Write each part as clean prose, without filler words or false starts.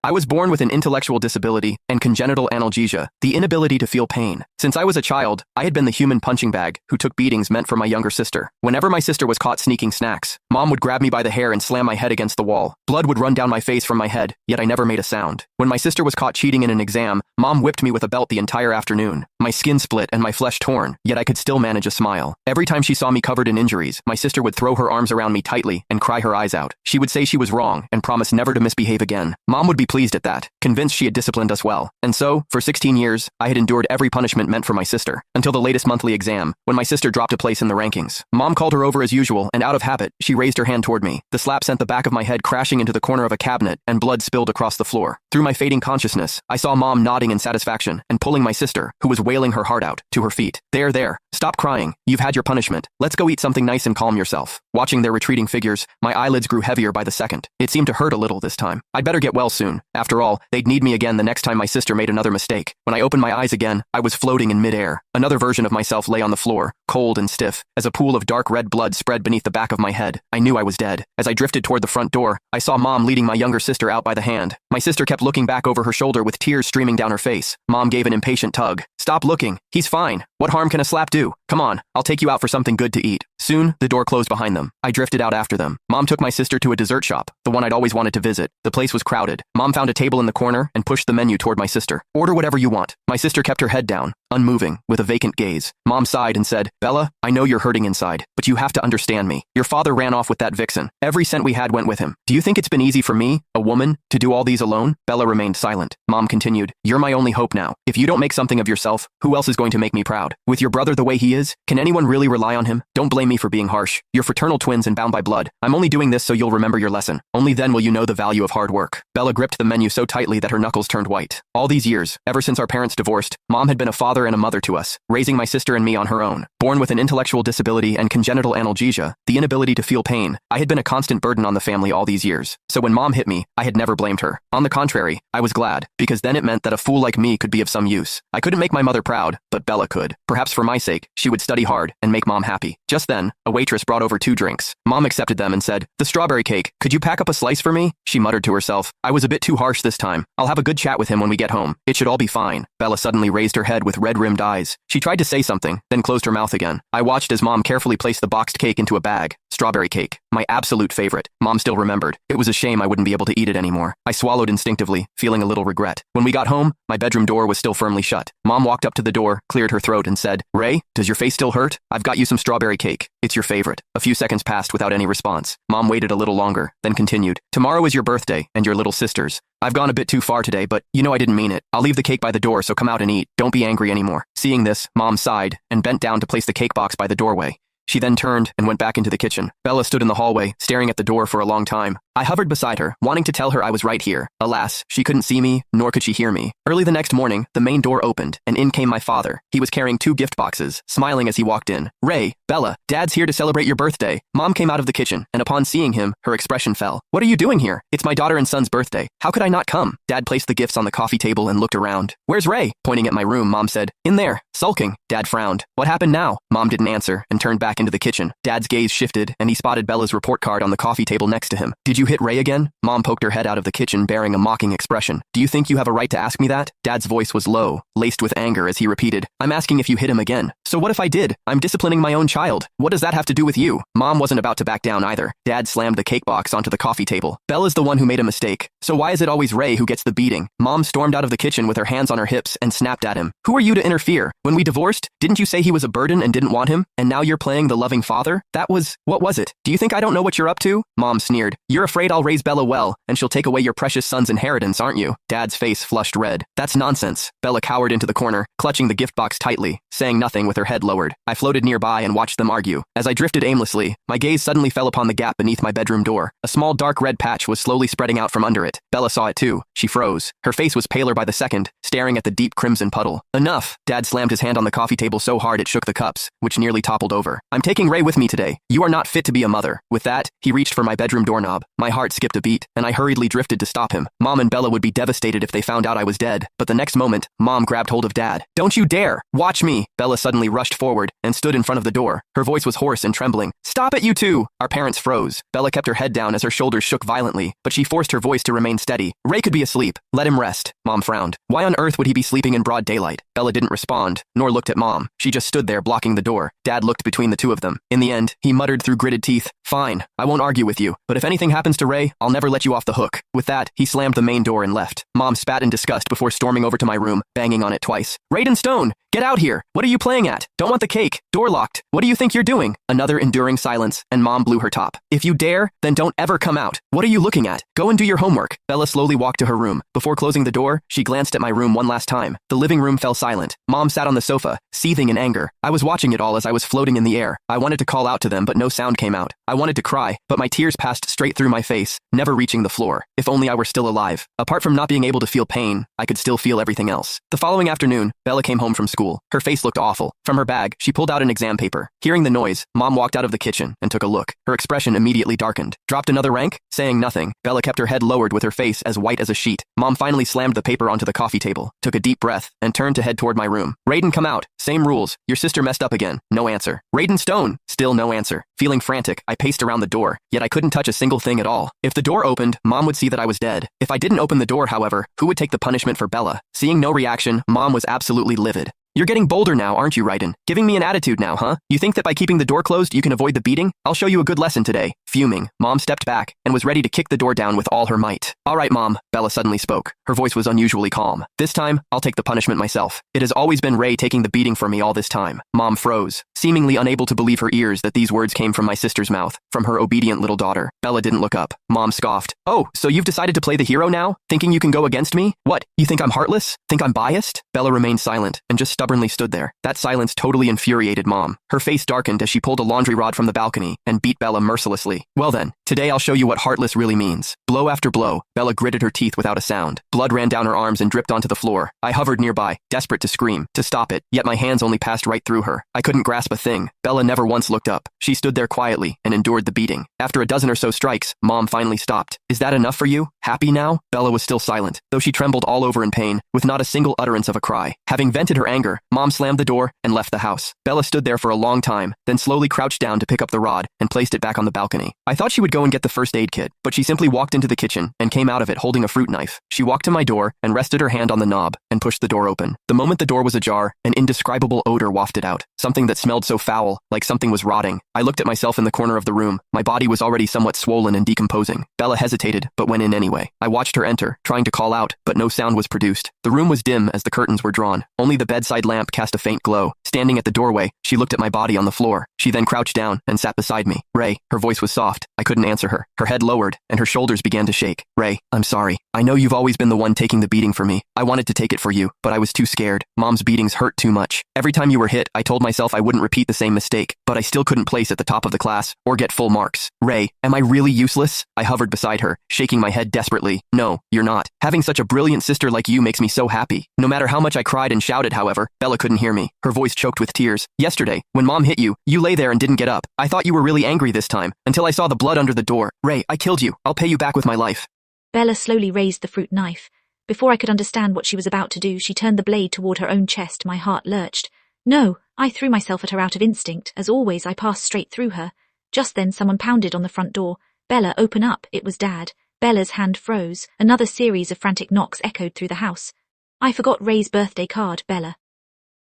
I was born with an intellectual disability and congenital analgesia, the inability to feel pain. Since I was a child, I had been the human punching bag who took beatings meant for my younger sister. Whenever my sister was caught sneaking snacks, Mom would grab me by the hair and slam my head against the wall. Blood would run down my face from my head, yet I never made a sound. When my sister was caught cheating in an exam, Mom whipped me with a belt the entire afternoon. My skin split and my flesh torn, yet I could still manage a smile. Every time she saw me covered in injuries, my sister would throw her arms around me tightly and cry her eyes out. She would say she was wrong and promise never to misbehave again. Mom would be pleased at that, convinced she had disciplined us well. And so, for 16 years, I had endured every punishment meant for my sister, until the latest monthly exam, when my sister dropped a place in the rankings. Mom called her over as usual, and out of habit, she raised her hand toward me. The slap sent the back of my head crashing into the corner of a cabinet, and blood spilled across the floor. Through my fading consciousness, I saw Mom nodding in satisfaction and pulling my sister, who was wailing her heart out, to her feet. There, stop crying. You've had your punishment. Let's go eat something nice and calm yourself. Watching their retreating figures, my eyelids grew heavier by the second. It seemed to hurt a little this time. I'd better get well soon. After all, they'd need me again the next time my sister made another mistake. When I opened my eyes again, I was floating in midair. Another version of myself lay on the floor, cold and stiff, as a pool of dark red blood spread beneath the back of my head. I knew I was dead. As I drifted toward the front door, I saw Mom leading my younger sister out by the hand. My sister kept looking back over her shoulder with tears streaming down her face. Mom gave an impatient tug. Stop looking. He's fine. What harm can a slap do? Come on, I'll take you out for something good to eat. Soon, the door closed behind them. I drifted out after them. Mom took my sister to a dessert shop, the one I'd always wanted to visit. The place was crowded. Mom found a table in the corner and pushed the menu toward my sister. Order whatever you want. My sister kept her head down, unmoving, with a vacant gaze. Mom sighed and said, Bella, I know you're hurting inside, but you have to understand me. Your father ran off with that vixen. Every cent we had went with him. Do you think it's been easy for me, a woman, to do all these alone? Bella remained silent. Mom continued, You're my only hope now. If you don't make something of yourself, who else is going to make me proud? With your brother the way he is, can anyone really rely on him? Don't blame me for being harsh. You're fraternal twins and bound by blood. I'm only doing this so you'll remember your lesson. Only then will you know the value of hard work. Bella gripped the menu so tightly that her knuckles turned white. All these years, ever since our parents divorced, Mom had been a father and a mother to us, raising my sister and me on her own. Born with an intellectual disability and congenital analgesia, the inability to feel pain, I had been a constant burden on the family all these years. So when Mom hit me, I had never blamed her. On the contrary, I was glad, because then it meant that a fool like me could be of some use. I couldn't make my mother proud, but Bella could. Perhaps for my sake, she would study hard and make Mom happy. Just then, a waitress brought over 2 drinks. Mom accepted them and said, The strawberry cake, could you pack up a slice for me? She muttered to herself, I was a bit too harsh this time. I'll have a good chat with him when we get home. It should all be fine. Bella suddenly raised her head with red-rimmed eyes. She tried to say something, then closed her mouth again. I watched as Mom carefully placed the boxed cake into a bag. Strawberry cake, my absolute favorite. Mom still remembered. It was a shame I wouldn't be able to eat it anymore. I swallowed instinctively, feeling a little regret. When we got home, my bedroom door was still firmly shut. Mom walked up to the door, cleared her throat, and said, Ray, does your face still hurt? I've got you some strawberry cake. It's your favorite. A few seconds passed without any response. Mom waited a little longer, then continued, Tomorrow is your birthday, and your little sister's. I've gone a bit too far today, but you know I didn't mean it. I'll leave the cake by the door, so come out and eat. Don't be angry anymore. Seeing this, Mom sighed and bent down to place the cake box by the doorway. She then turned and went back into the kitchen. Bella stood in the hallway, staring at the door for a long time. I hovered beside her, wanting to tell her I was right here. Alas, she couldn't see me, nor could she hear me. Early the next morning, the main door opened, and in came my father. He was carrying 2 gift boxes, smiling as he walked in. Ray, Bella, Dad's here to celebrate your birthday. Mom came out of the kitchen, and upon seeing him, her expression fell. What are you doing here? It's my daughter and son's birthday. How could I not come? Dad placed the gifts on the coffee table and looked around. Where's Ray? Pointing at my room, Mom said. In there, sulking. Dad frowned. What happened now? Mom didn't answer and turned back into the kitchen. Dad's gaze shifted, and he spotted Bella's report card on the coffee table next to him. Did you hit Ray again? Mom poked her head out of the kitchen, bearing a mocking expression. Do you think you have a right to ask me that? Dad's voice was low, laced with anger as he repeated, I'm asking if you hit him again. So what if I did? I'm disciplining my own child. What does that have to do with you? Mom wasn't about to back down either. Dad slammed the cake box onto the coffee table. Bella's the one who made a mistake. So why is it always Ray who gets the beating? Mom stormed out of the kitchen with her hands on her hips and snapped at him. Who are you to interfere? When we divorced, didn't you say he was a burden and didn't want him? And now you're playing the loving father? What was it? Do you think I don't know what you're up to? Mom sneered. You're afraid I'll raise Bella well, and she'll take away your precious son's inheritance, aren't you? Dad's face flushed red. That's nonsense. Bella cowered into the corner, clutching the gift box tightly, saying nothing with her head lowered. I floated nearby and watched them argue. As I drifted aimlessly, my gaze suddenly fell upon the gap beneath my bedroom door. A small dark red patch was slowly spreading out from under it. Bella saw it too. She froze. Her face was paler by the second, staring at the deep crimson puddle. Enough! Dad slammed his hand on the coffee table so hard it shook the cups, which nearly toppled over. I'm taking Ray with me today. You are not fit to be a mother. With that, he reached for my bedroom doorknob. My My heart skipped a beat, and I hurriedly drifted to stop him. Mom and Bella would be devastated if they found out I was dead, but the next moment, Mom grabbed hold of Dad. "Don't you dare! Watch me!" Bella suddenly rushed forward and stood in front of the door. Her voice was hoarse and trembling. "Stop it, you two!" Our parents froze. Bella kept her head down as her shoulders shook violently, but she forced her voice to remain steady. "Ray could be asleep. Let him rest." Mom frowned. "Why on earth would he be sleeping in broad daylight?" Bella didn't respond, nor looked at Mom. She just stood there blocking the door. Dad looked between the two of them. In the end, he muttered through gritted teeth, "Fine, I won't argue with you, but if anything happens to Ray, I'll never let you off the hook." With that, he slammed the main door and left. Mom spat in disgust before storming over to my room, banging on it twice. "Raiden Stone, get out here! What are you playing at? Don't want the cake. Door locked. What do you think you're doing?" Another enduring silence, and Mom blew her top. "If you dare, then don't ever come out. What are you looking at? Go and do your homework." Bella slowly walked to her room. Before closing the door, she glanced at my room one last time. The living room fell silent. Mom sat on the sofa, seething in anger. I was watching it all as I was floating in the air. I wanted to call out to them, but no sound came out. I wanted to cry, but my tears passed straight through my face, never reaching the floor. If only I were still alive. Apart from not being able to feel pain, I could still feel everything else. The following afternoon, Bella came home from school. Her face looked awful. From her bag, she pulled out an exam paper. Hearing the noise, Mom walked out of the kitchen and took a look. Her expression immediately darkened. "Dropped another rank?" Saying nothing, Bella kept her head lowered with her face as white as a sheet. Mom finally slammed the paper onto the coffee table, took a deep breath, and turned to head toward my room. "Raiden, come out. Same rules. Your sister messed up again." No answer. "Raiden Stone." Still no answer. Feeling frantic, I paced around the door, yet I couldn't touch a single thing at all. If the door opened, Mom would see that I was dead. If I didn't open the door, however, who would take the punishment for Bella? Seeing no reaction, Mom was absolutely livid. "You're getting bolder now, aren't you, Raiden? Giving me an attitude now, huh? You think that by keeping the door closed, you can avoid the beating? I'll show you a good lesson today." Fuming, Mom stepped back and was ready to kick the door down with all her might. "All right, Mom," Bella suddenly spoke. Her voice was unusually calm. "This time, I'll take the punishment myself. It has always been Ray taking the beating for me all this time." Mom froze, seemingly unable to believe her ears that these words came from my sister's mouth, from her obedient little daughter. Bella didn't look up. Mom scoffed. "Oh, so you've decided to play the hero now? Thinking you can go against me? What, you think I'm heartless? Think I'm biased?" Bella remained silent and just stubbornly stood there. That silence totally infuriated Mom. Her face darkened as she pulled a laundry rod from the balcony and beat Bella mercilessly. "Well then, today I'll show you what heartless really means." Blow after blow, Bella gritted her teeth without a sound. Blood ran down her arms and dripped onto the floor. I hovered nearby, desperate to scream, to stop it, yet my hands only passed right through her. I couldn't grasp a thing. Bella never once looked up. She stood there quietly and endured the beating. After a dozen or so strikes, Mom finally stopped. "Is that enough for you? Happy now?" Bella was still silent, though she trembled all over in pain, with not a single utterance of a cry. Having vented her anger, Mom slammed the door and left the house. Bella stood there for a long time, then slowly crouched down to pick up the rod and placed it back on the balcony. I thought she would go and get the first aid kit, but she simply walked into the kitchen and came out of it holding a fruit knife. She walked to my door and rested her hand on the knob and pushed the door open. The moment the door was ajar, an indescribable odor wafted out, something that smelled so foul, like something was rotting. I looked at myself in the corner of the room. My body was already somewhat swollen and decomposing. Bella hesitated, but went in anyway. I watched her enter, trying to call out, but no sound was produced. The room was dim as the curtains were drawn. Only the bedside lamp cast a faint glow. Standing at the doorway, she looked at my body on the floor. She then crouched down and sat beside me. "Ray." Her voice was soft. I couldn't answer her. Her head lowered, and her shoulders began to shake. "Ray, I'm sorry. I know you've always been the one taking the beating for me. I wanted to take it for you, but I was too scared. Mom's beatings hurt too much. Every time you were hit, I told myself I wouldn't repeat the same mistake, but I still couldn't place at the top of the class or get full marks. Ray, am I really useless?" I hovered beside her, shaking my head desperately. "No, you're not. Having such a brilliant sister like you makes me so happy." No matter how much I cried and shouted, however, Bella couldn't hear me. Her voice choked with tears. "Yesterday, when Mom hit you, you lay there and didn't get up. I thought you were really angry this time, until I saw the blood under the door. Ray, I killed you. I'll pay you back with my life." Bella slowly raised the fruit knife. Before I could understand what she was about to do, she turned the blade toward her own chest. My heart lurched. "No!" I threw myself at her out of instinct. As always, I passed straight through her. Just then someone pounded on the front door. "Bella, open up." It was Dad. Bella's hand froze. Another series of frantic knocks echoed through the house. "I forgot Ray's birthday card, Bella."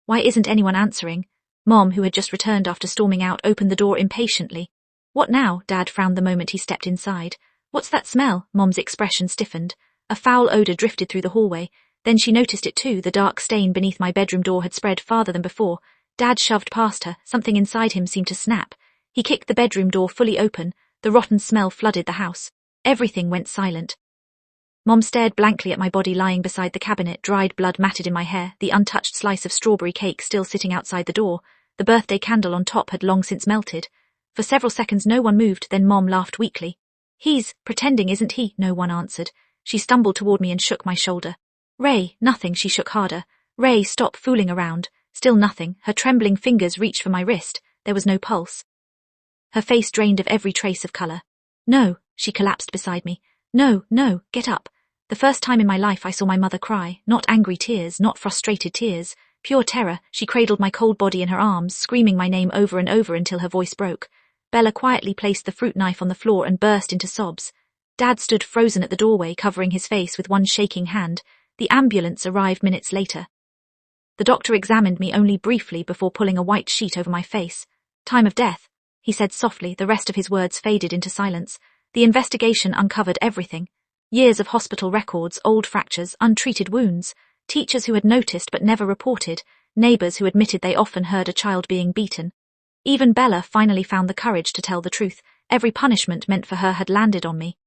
"Why isn't anyone answering?" Mom, who had just returned after storming out, opened the door impatiently. "What now?" Dad frowned the moment he stepped inside. "What's that smell?" Mom's expression stiffened. A foul odor drifted through the hallway. Then she noticed it too. The dark stain beneath my bedroom door had spread farther than before. Dad shoved past her. Something inside him seemed to snap. He kicked the bedroom door fully open. The rotten smell flooded the house. Everything went silent. Mom stared blankly at my body lying beside the cabinet, dried blood matted in my hair, the untouched slice of strawberry cake still sitting outside the door. The birthday candle on top had long since melted. For several seconds no one moved, then Mom laughed weakly. "He's pretending, isn't he?" No one answered. She stumbled toward me and shook my shoulder. "Ray." "Nothing." She shook harder. "Ray, stop fooling around." Still nothing. Her trembling fingers reached for my wrist. There was no pulse. Her face drained of every trace of color. "No." She collapsed beside me. No, no, get up. The first time in my life I saw my mother cry, not angry tears, not frustrated tears, pure terror. She cradled my cold body in her arms, screaming my name over and over until her voice broke. Bella quietly placed the fruit knife on the floor and burst into sobs. Dad stood frozen at the doorway, covering his face with one shaking hand. The ambulance arrived minutes later. The doctor examined me only briefly before pulling a white sheet over my face. Time of death, he said softly. The rest of his words faded into silence. The investigation uncovered everything. Years of hospital records, old fractures, untreated wounds, teachers who had noticed but never reported, neighbors who admitted they often heard a child being beaten. Even Bella finally found the courage to tell the truth. Every punishment meant for her had landed on me.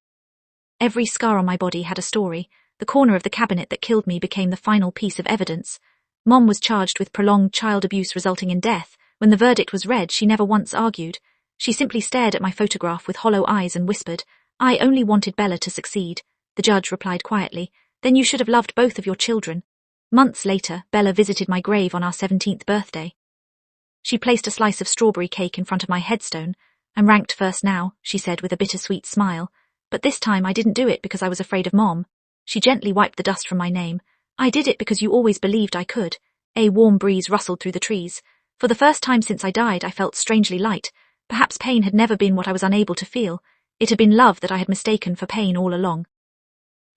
Every scar on my body had a story. The corner of the cabinet that killed me became the final piece of evidence. Mom was charged with prolonged child abuse resulting in death. When the verdict was read, she never once argued. She simply stared at my photograph with hollow eyes and whispered, "I only wanted Bella to succeed." The judge replied quietly, "Then you should have loved both of your children." Months later, Bella visited my grave on our 17th birthday. She placed a slice of strawberry cake in front of my headstone. "I'm ranked first now," she said with a bittersweet smile. "But this time I didn't do it because I was afraid of Mom." She gently wiped the dust from my name. "I did it because you always believed I could." A warm breeze rustled through the trees. For the first time since I died, I felt strangely light. Perhaps pain had never been what I was unable to feel. It had been love that I had mistaken for pain all along.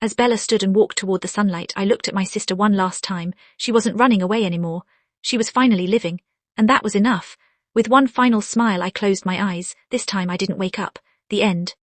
As Bella stood and walked toward the sunlight, I looked at my sister one last time. She wasn't running away anymore. She was finally living, and that was enough. With one final smile, I closed my eyes. This time I didn't wake up. The end.